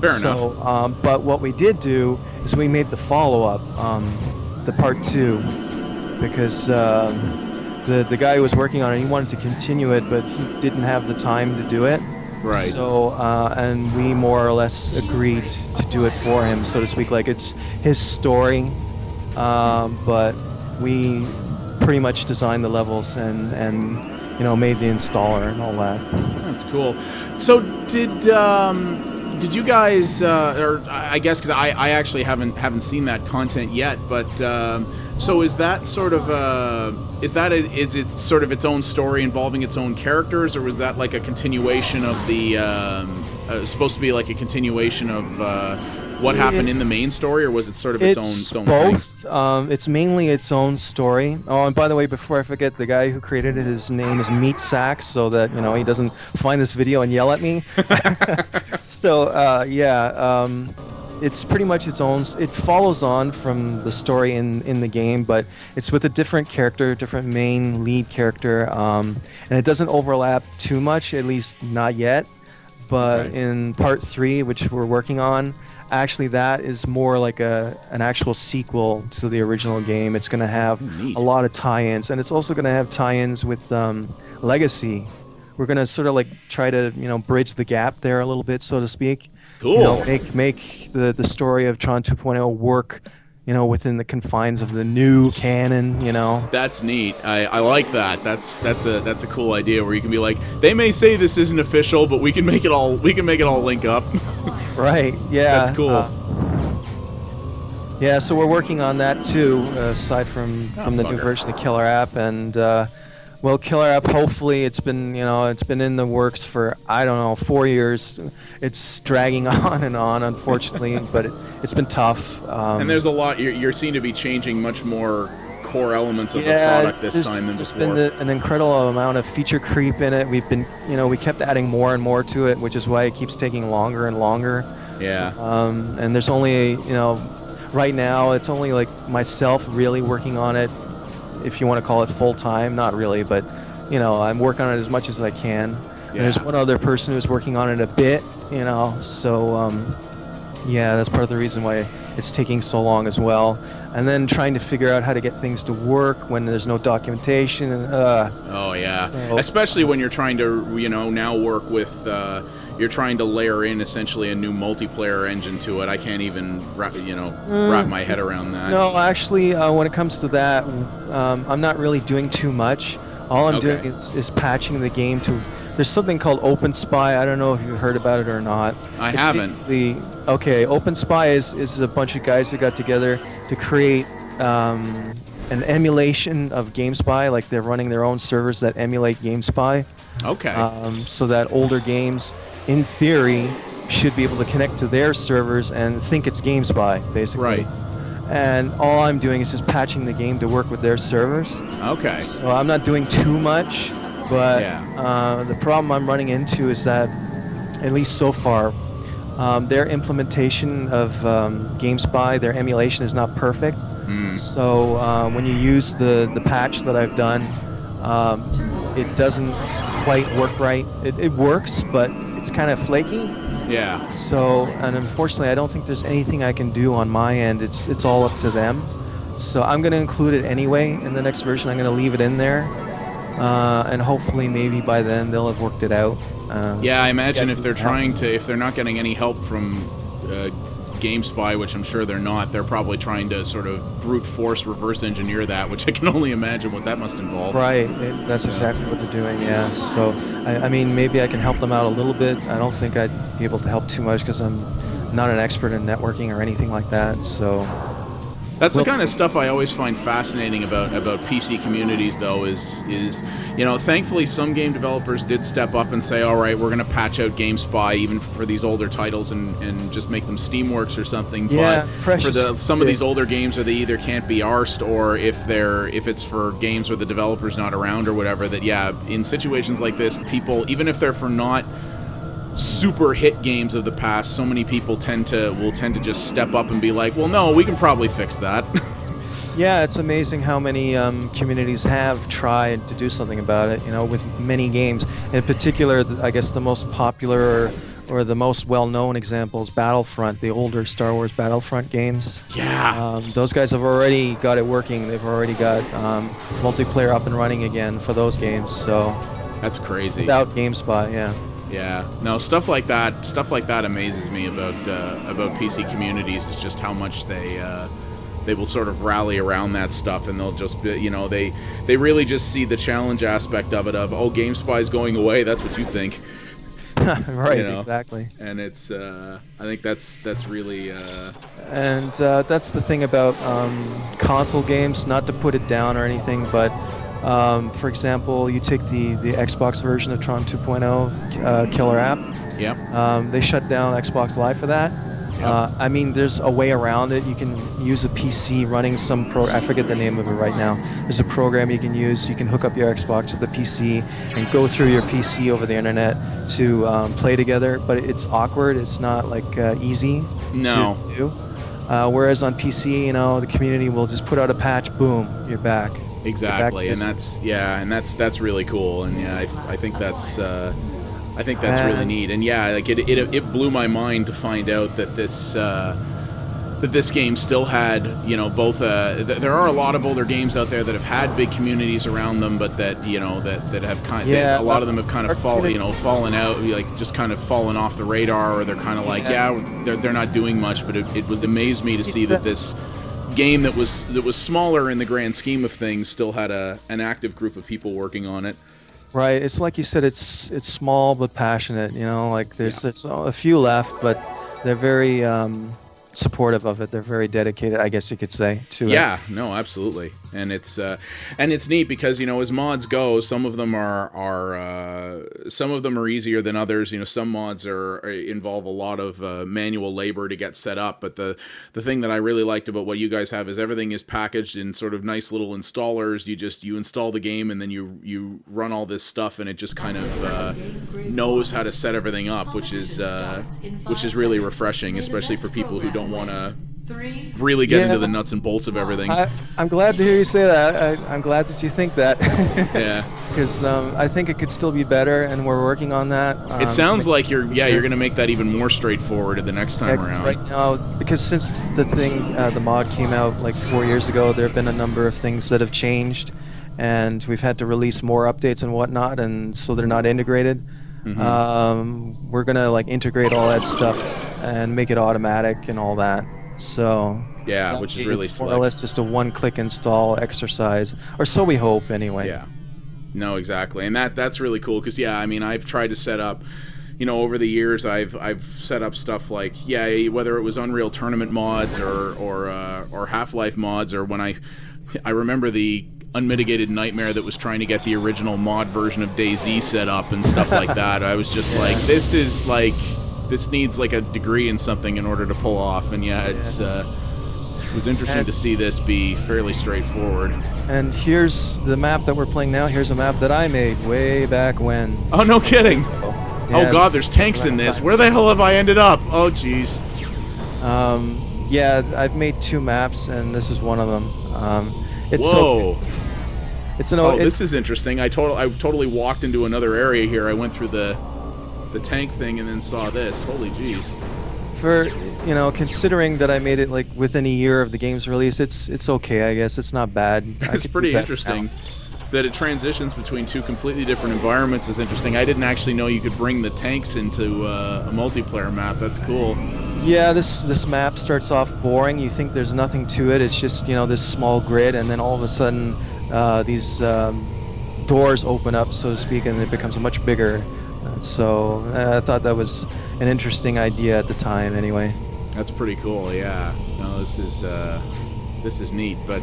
Fair enough. But what we did do is we made the follow-up, the part 2, because the guy who was working on it, he wanted to continue it, but he didn't have the time to do it. Right. So, and we more or less agreed to do it for him, so to speak. Like, it's his story, but we pretty much designed the levels and you know, made the installer and all that. That's cool. So did you guys, or I guess because I actually haven't seen that content yet, but so is that sort of is it sort of its own story involving its own characters, or was that like a continuation of the supposed to be like a continuation of what happened in the main story, or was it sort of its own both thing? It's mainly its own story. Oh, and by the way, before I forget, the guy who created it, his name is Meat Sack, so that, you know, he doesn't find this video and yell at me. So it's pretty much its own. It follows on from the story in the game, but it's with a different character, different main lead character, and it doesn't overlap too much, at least not yet. But in part 3, which we're working on, actually that is more like an actual sequel to the original game. It's going to have a lot of tie-ins, and it's also going to have tie-ins with Legacy. We're going to sort of like try to, you know, bridge the gap there a little bit, so to speak. Cool. You know, make the story of Tron 2.0 work, you know, within the confines of the new canon, you know. That's neat. I like that. That's a cool idea where you can be like, they may say this isn't official, but we can make it all. We can make it all link up. Right. Yeah. That's cool. That's cool. So Yeah, so we're working on that too, aside from the new bugger. version of Killer App, and well, Killer App. Hopefully, it's been it's been in the works for I don't know 4 years. It's dragging on and on, unfortunately, but it's been tough. And there's a lot. You seem to be changing much more core elements of the Yeah, product this time than there's before. been an incredible amount of feature creep in it. We've been, we kept adding more and more to it, which is why it keeps taking longer and longer. Yeah. And there's only, right now it's only like myself really working on it, if you want to call it full time. Not really, but I'm working on it as much as I can. Yeah. And there's one other person who's working on it a bit, so yeah, that's part of the reason why it's taking so long as well. And then trying to figure out how to get things to work when there's no documentation. Oh yeah, so, especially when you're trying to now work with you're trying to layer in essentially a new multiplayer engine to it. I can't even wrap my head around that. No, actually, when it comes to that, I'm not really doing too much. All I'm doing is patching the game to. There's something called OpenSpy. I don't know if you've heard about it or not. I haven't. Okay, OpenSpy is a bunch of guys that got together to create an emulation of GameSpy. Like they're running their own servers that emulate GameSpy. Okay. So that older games, in theory, should be able to connect to their servers and think it's GameSpy, basically. Right. And all I'm doing is just patching the game to work with their servers. Okay. So I'm not doing too much, but the problem I'm running into is that, at least so far, their implementation of GameSpy, their emulation is not perfect. So when you use the patch that I've done, it doesn't quite work right. It works, but it's kind of flaky. Yeah. So, and unfortunately, I don't think there's anything I can do on my end. It's all up to them. So I'm going to include it anyway in the next version. I'm going to leave it in there, and hopefully, maybe by then they'll have worked it out. Yeah, I imagine if they're not getting any help from GameSpy, which I'm sure they're not, they're probably trying to sort of brute force reverse engineer that, which I can only imagine what that must involve. Right, that's exactly what they're doing, yeah. So, I mean, maybe I can help them out a little bit. I don't think I'd be able to help too much because I'm not an expert in networking or anything like that, so... That's the kind of stuff I always find fascinating about PC communities, though, is thankfully some game developers did step up and say, all right, we're going to patch out GameSpy even for these older titles and just make them Steamworks or something. Yeah, but for some of these older games, they either can't be arsed, or if it's for games where the developer's not around or whatever, that in situations like this, people, even if they're for not super hit games of the past, so many people will tend to just step up and be like, well, no, we can probably fix that. Yeah, it's amazing how many communities have tried to do something about it, with many games. In particular, I guess the most popular or the most well-known example is Battlefront, the older Star Wars Battlefront games. Yeah. Those guys have already got it working. They've already got multiplayer up and running again for those games. So that's crazy. Without GameSpy, yeah. Yeah, no, stuff like that amazes me about PC communities. Is just how much they will sort of rally around that stuff, and they'll just they really just see the challenge aspect of it. Of GameSpy's going away. That's what you think, right? Exactly. And it's I think that's really and that's the thing about console games. Not to put it down or anything, but. For example, you take the Xbox version of Tron 2.0 Killer App. Yeah. They shut down Xbox Live for that. Yep. I mean, there's a way around it. You can use a PC running some I forget the name of it right now. There's a program you can use. You can hook up your Xbox to the PC and go through your PC over the internet to play together. But it's awkward. It's not easy to do. Whereas on PC, the community will just put out a patch. Boom, you're back. Exactly, and that's really cool, and I think that's really neat, and it blew my mind to find out that this game still had both there are a lot of older games out there that have had big communities around them, but that that have a lot of them have kind of fallen out, just kind of fallen off the radar, or they're kind of they're not doing much, but it amazed me to see that this game that was smaller in the grand scheme of things still had an active group of people working on it. Right. It's like you said. It's small but passionate. There's a few left, but they're very supportive of it. They're very dedicated, I guess you could say, to it. Yeah, no, absolutely, and it's neat because, you know, as mods go, some of them are easier than others. You know, some mods involve a lot of manual labor to get set up. But the thing that I really liked about what you guys have is everything is packaged in sort of nice little installers. You install the game, and then you run all this stuff, and it just kind of knows how to set everything up, which is really refreshing, especially for people who don't want to really get into the nuts and bolts of everything. I'm glad to hear you say that. I'm glad that you think that. Yeah. Because I think it could still be better, and we're working on that. It sounds like you're going to make that even more straightforward the next time around. Right now, because since the mod came out like 4 years ago, there have been a number of things that have changed, and we've had to release more updates and whatnot, and so they're not integrated. Mm-hmm. We're gonna like integrate all that stuff and make it automatic and all that. So yeah, which is really it's more or less just a one-click install exercise, or so we hope anyway. Yeah, no, exactly, and that's really cool because I mean, I've tried to set up, you know, over the years, I've set up stuff like whether it was Unreal Tournament mods or Half-Life mods, or when I remember the unmitigated nightmare that was trying to get the original mod version of DayZ set up and stuff like that. I was just like, this needs like a degree in something in order to pull off, and it was interesting to see this be fairly straightforward. And here's the map that we're playing now. Here's a map that I made way back when. Oh, no kidding. Oh god, there's tanks in this. Where the hell have I ended up? Oh jeez. Yeah, I've made 2 maps, and this is one of them. Whoa. So this is interesting. I totally walked into another area here. I went through the tank thing and then saw this. Holy jeez. For, you know, considering that I made it like within a year of the game's release, it's okay, I guess. It's not bad. It's pretty interesting that it transitions between 2 completely different environments. Is interesting. I didn't actually know you could bring the tanks into a multiplayer map. That's cool. Yeah, this map starts off boring. You think there's nothing to it. It's just, you know, this small grid, and then all of a sudden these doors open up, so to speak, and it becomes much bigger. So I thought that was an interesting idea at the time anyway. That's pretty cool, yeah. No, this is neat, but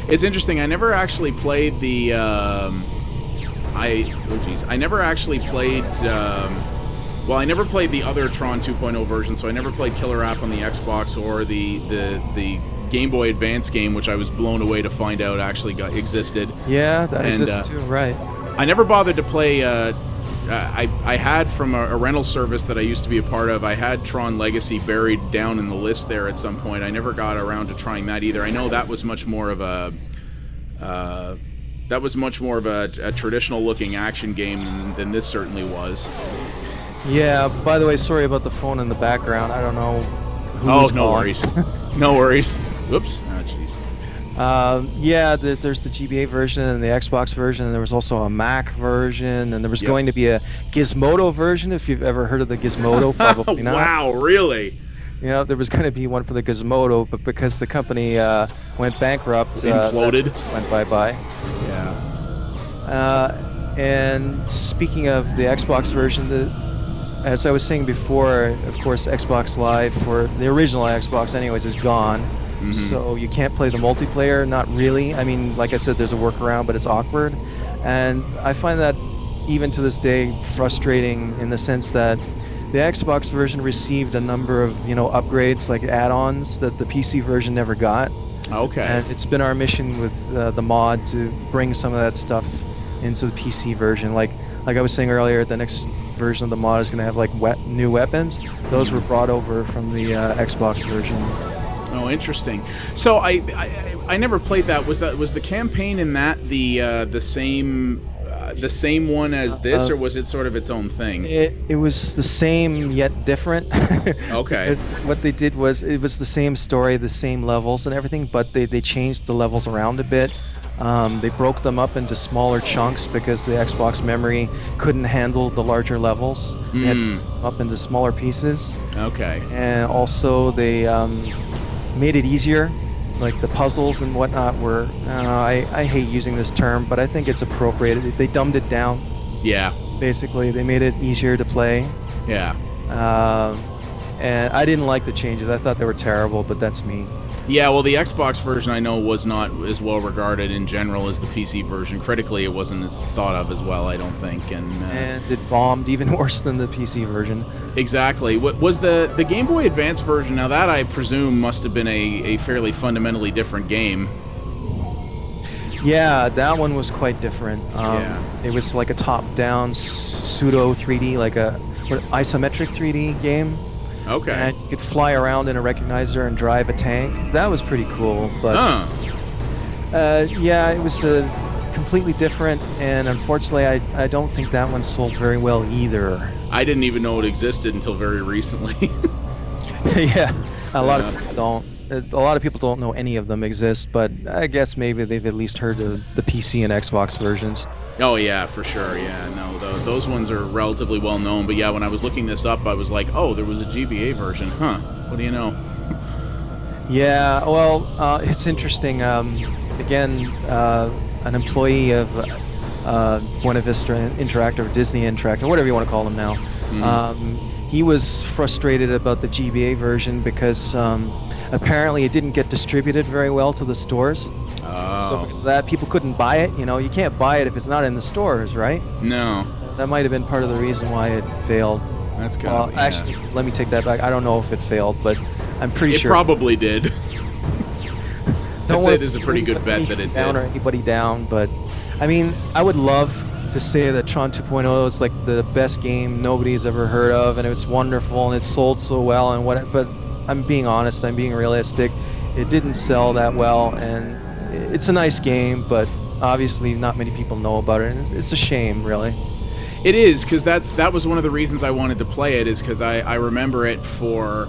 it's interesting. I never actually played the I never actually played I never played the other Tron 2.0 version, so I never played Killer App on the Xbox or the Game Boy Advance game, which I was blown away to find out actually existed. Yeah, that exists too, right. I never bothered to play. I had from a rental service that I used to be a part of, I had Tron Legacy buried down in the list there at some point. I never got around to trying that either. I know that was much more of a traditional looking action game than this certainly was. Yeah, by the way, sorry about the phone in the background. I don't know who's no worries. No worries. Whoops. Oh, jeez. Yeah, there's the GBA version and the Xbox version, and there was also a Mac version, and there was going to be a Gizmodo version, if you've ever heard of the Gizmodo, probably not. Wow, really? Yeah, there was going to be one for the Gizmodo, but because the company went bankrupt, imploded, went bye-bye. Yeah. And speaking of the Xbox version, as I was saying before, of course, Xbox Live for the original Xbox anyways is gone. Mm-hmm. So you can't play the multiplayer, not really. I mean, like I said, there's a workaround, but it's awkward. And I find that even to this day frustrating in the sense that the Xbox version received a number of, you know, upgrades, like add-ons that the PC version never got. Okay. And it's been our mission with the mod to bring some of that stuff into the PC version. Like I was saying earlier, the next version of the mod is going to have like new weapons. Those were brought over from the Xbox version. Oh, interesting. So I never played that. Was the campaign in that the same one as this, or was it sort of its own thing? It was the same yet different. Okay. What they did was it was the same story, the same levels and everything, but they changed the levels around a bit. They broke them up into smaller chunks because the Xbox memory couldn't handle the larger levels. They had to break them up into smaller pieces. Okay. And also they made it easier. Like the puzzles and whatnot were, I hate using this term, but I think it's appropriate. They dumbed it down. Yeah. Basically, they made it easier to play. Yeah. And I didn't like the changes. I thought they were terrible, but that's me. Yeah, well, the Xbox version I know was not as well regarded in general as the PC version. Critically, it wasn't as thought of as well, I don't think. And it bombed even worse than the PC version. Exactly. What was the Game Boy Advance version? Now that I presume must have been a fairly fundamentally different game. Yeah, that one was quite different. It was like a top-down pseudo 3D, like a isometric 3D game. Okay. And you could fly around in a recognizer and drive a tank. That was pretty cool. But yeah, it was completely different, and unfortunately, I don't think that one sold very well either. I didn't even know it existed until very recently. Yeah, a lot of people don't. A lot of people don't know any of them exist, but I guess maybe they've at least heard of the PC and Xbox versions. Oh yeah, for sure. Yeah, no, those ones are relatively well known. But yeah, when I was looking this up, I was like, oh, there was a GBA version, huh? What do you know? Yeah, well, it's interesting. Again, an employee of Buena Vista Interactive, or Disney Interactive, whatever you want to call them now. He was frustrated about the GBA version because apparently it didn't get distributed very well to the stores. So because of that, people couldn't buy it. You know, you can't buy it if it's not in the stores, right? No. So that might have been part of the reason why it failed. That's good. Actually, let me take that back. I don't know if it failed, but I'm pretty sure it probably did. I'd say there's a pretty good bet that it did. Or anybody down, but I mean, I would love to say that Tron 2.0 is like the best game nobody's ever heard of, and it's wonderful and it sold so well and what. But I'm being honest. I'm being realistic. It didn't sell that well, and it's a nice game, but obviously not many people know about it, and it's a shame, really. It is, because that was one of the reasons I wanted to play it, is because I remember it for,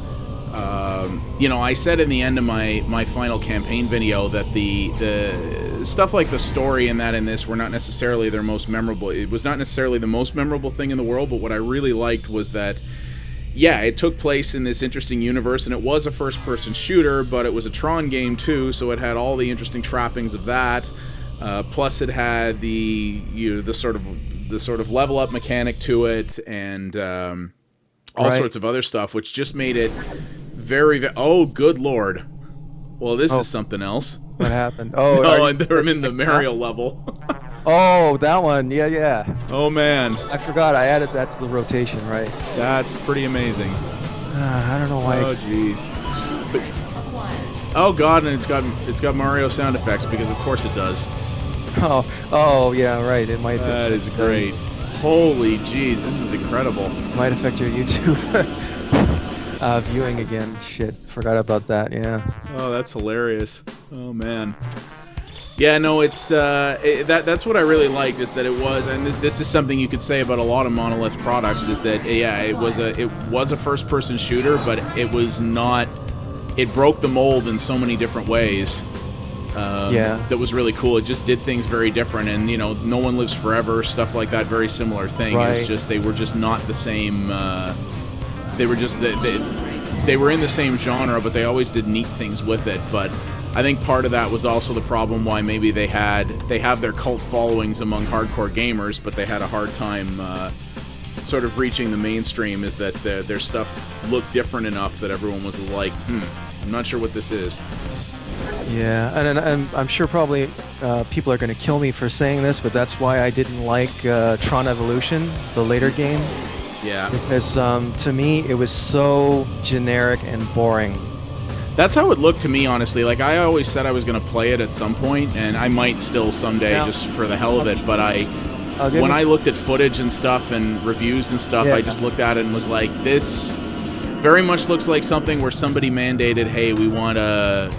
you know, I said in the end of my final campaign video that the stuff like the story and that in this were not necessarily their most memorable. It was not necessarily the most memorable thing in the world, but what I really liked was that, yeah, it took place in this interesting universe, and it was a first-person shooter, but it was a Tron game too, so it had all the interesting trappings of that. Plus, it had the sort of level up mechanic to it, and all sorts of other stuff, which just made it very. Oh, good lord! Well, this is something else. What happened? Oh, no, I'm in the Mario level. Oh, that one. Yeah. Oh, man. I forgot. I added that to the rotation, right? That's pretty amazing. I don't know why. Oh, jeez. Oh, God, and it's got Mario sound effects, because of course it does. Oh, yeah, right. It might. That is great. Holy jeez, this is incredible. Might affect your YouTube viewing again. Shit, forgot about that. Yeah. Oh, that's hilarious. Oh, man. Yeah, no, it's that's what I really liked, is that it was, and this is something you could say about a lot of Monolith products, is that it was a first-person shooter, but it was not. It broke the mold in so many different ways. That was really cool. It just did things very different, and you know, No One Lives Forever, stuff like that, very similar thing. Right. It was just they were just not the same. They were just they were in the same genre, but they always did neat things with it. But I think part of that was also the problem why maybe they have their cult followings among hardcore gamers, but they had a hard time sort of reaching the mainstream, is that their stuff looked different enough that everyone was like, I'm not sure what this is. Yeah, and I'm sure probably people are going to kill me for saying this, but that's why I didn't like Tron Evolution, the later game. Yeah. Because to me, it was so generic and boring. That's how it looked to me, honestly. Like, I always said I was going to play it at some point, and I might still someday, just for the hell of it, but when I looked at footage and stuff and reviews and stuff, I just looked at it and was like, this very much looks like something where somebody mandated, hey, we want a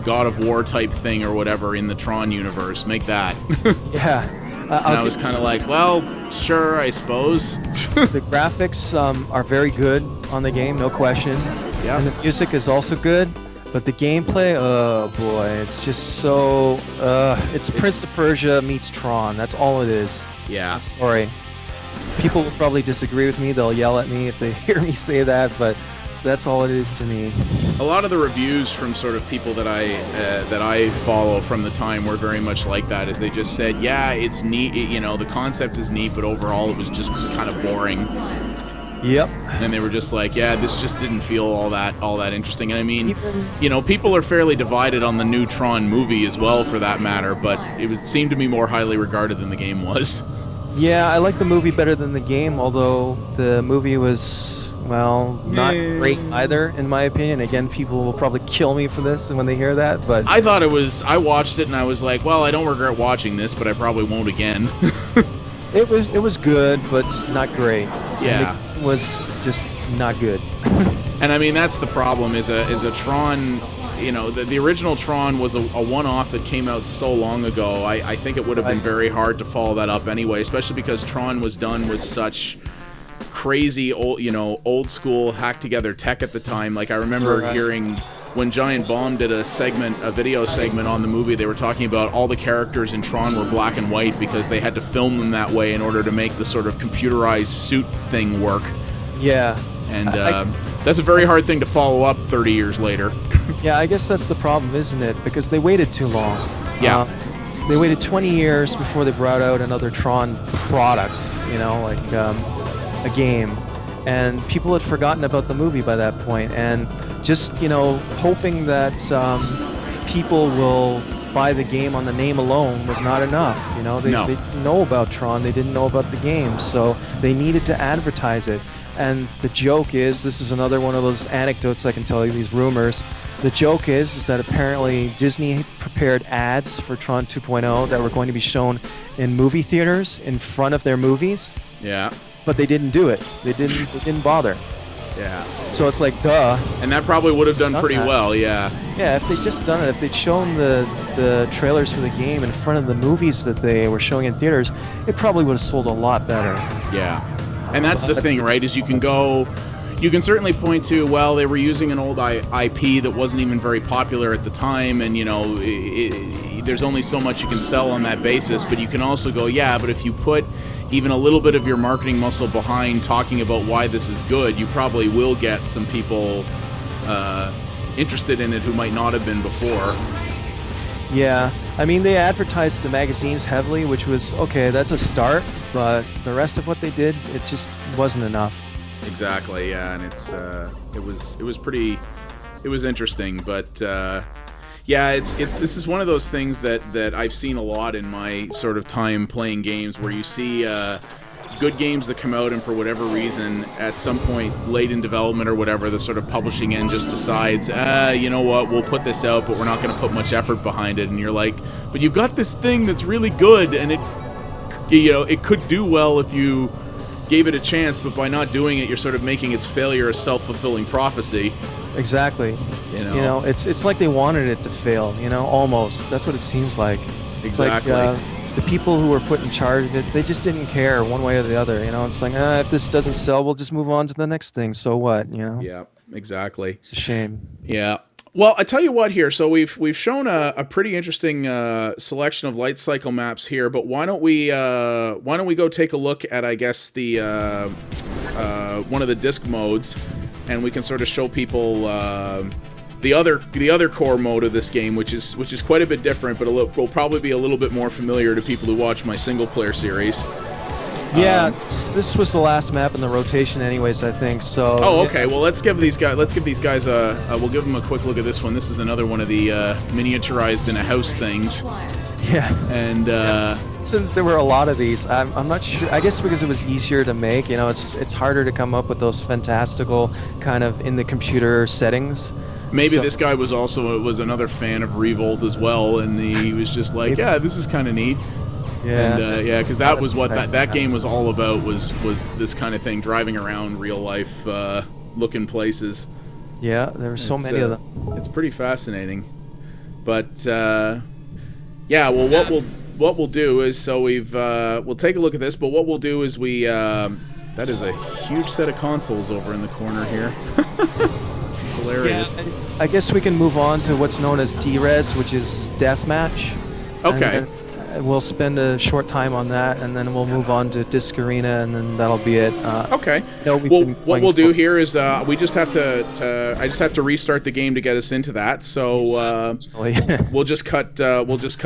God of War type thing or whatever in the Tron universe. Make that. Yeah. And I was kind of like, well, sure, I suppose. The graphics are very good on the game, no question. Yeah. And the music is also good, but the gameplay, oh boy, it's just so. It's Prince of Persia meets Tron. That's all it is. Yeah. I'm sorry. People will probably disagree with me. They'll yell at me if they hear me say that, but that's all it is to me. A lot of the reviews from sort of people that I follow from the time were very much like that, as they just said, yeah, it's neat, the concept is neat, but overall it was just kind of boring. Yep. And they were just like, yeah, this just didn't feel all that interesting. And I mean, Even- you know, people are fairly divided on the new Tron movie as well, for that matter, but it would seem to be more highly regarded than the game was. Yeah, I like the movie better than the game, although the movie was, well, not great either, in my opinion. Again, people will probably kill me for this when they hear that, but... I thought it was, I watched it and I was like, well, I don't regret watching this, but I probably won't again. It was good, but not great. Yeah. And it was just not good. And I mean, that's the problem, is a Tron, you know, the original Tron was a one-off that came out so long ago. I think it would have been very hard to follow that up anyway, especially because Tron was done with such crazy old school hacked together tech at the time. Like, I remember hearing when Giant Bomb did a video segment on the movie, they were talking about all the characters in Tron were black and white because they had to film them that way in order to make the sort of computerized suit thing work. Yeah. And that's a very hard thing to follow up 30 years later. Yeah, I guess that's the problem, isn't it? Because they waited too long. Yeah. They waited 20 years before they brought out another Tron product, you know, like a game. And people had forgotten about the movie by that point. And just, you know, hoping that people will buy the game on the name alone was not enough. You know, they didn't know about Tron. They didn't know about the game. So they needed to advertise it. And the joke is, this is another one of those anecdotes I can tell you, these rumors. The joke is that apparently Disney prepared ads for Tron 2.0 that were going to be shown in movie theaters in front of their movies. Yeah. But they didn't do it. They didn't bother. Yeah. So it's like, duh. And that probably would have done pretty well, yeah. Yeah, if they'd just done it, if they'd shown the trailers for the game in front of the movies that they were showing in theaters, it probably would have sold a lot better. Yeah. And that's the thing, right, is you can certainly point to, well, they were using an old IP that wasn't even very popular at the time, and, you know, there's only so much you can sell on that basis, but you can also go, yeah, but if you put even a little bit of your marketing muscle behind talking about why this is good, you probably will get some people interested in it who might not have been before. Yeah, I mean, they advertised to magazines heavily, which was, okay, that's a start, but the rest of what they did, it just wasn't enough. Exactly, yeah, and it was interesting, but yeah, this is one of those things that I've seen a lot in my sort of time playing games, where you see good games that come out, and for whatever reason, at some point late in development or whatever, the sort of publishing end just decides, you know what, we'll put this out, but we're not going to put much effort behind it. And you're like, but you've got this thing that's really good, and it could do well if you gave it a chance, but by not doing it, you're sort of making its failure a self-fulfilling prophecy. Exactly. You know, it's like they wanted it to fail, you know, almost. That's what it seems like. Exactly. It's like, the people who were put in charge of it, they just didn't care one way or the other, you know. It's like, if this doesn't sell, we'll just move on to the next thing. So what, you know? Yeah, exactly. It's a shame. Yeah. Well, I tell you what here. So we've shown a pretty interesting selection of light cycle maps here, but why don't we go take a look at, I guess, the one of the disc modes, and we can sort of show people the other core mode of this game, which is quite a bit different, but will probably be a little bit more familiar to people who watch my single player series. Yeah, this was the last map in the rotation, anyways, I think. So. Oh, okay. Well, let's give these guys. We'll give them a quick look at this one. This is another one of the miniaturized in a house things. Yeah. And so there were a lot of these. I'm not sure. I guess because it was easier to make. You know, it's harder to come up with those fantastical kind of in the computer settings. Maybe this guy was another fan of Revolt as well, and he was just like, yeah, this is kind of neat. Yeah. And, yeah, because that was what that game was all about, was this kind of thing, driving around real life looking places. Yeah, there were so many of them. It's pretty fascinating. But yeah, well, what we'll do is, so we'll take a look at this, but what we'll do is that is a huge set of consoles over in the corner here. It's hilarious. Yeah, I guess we can move on to what's known as D-Res, which is deathmatch. Okay. And we'll spend a short time on that, and then we'll move on to Disc Arena, and then that'll be it. Okay. Well, what we'll do here is I just have to restart the game to get us into that. So we'll just cut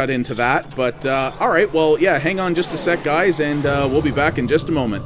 into that. But all right. Well, yeah. Hang on just a sec, guys, and we'll be back in just a moment.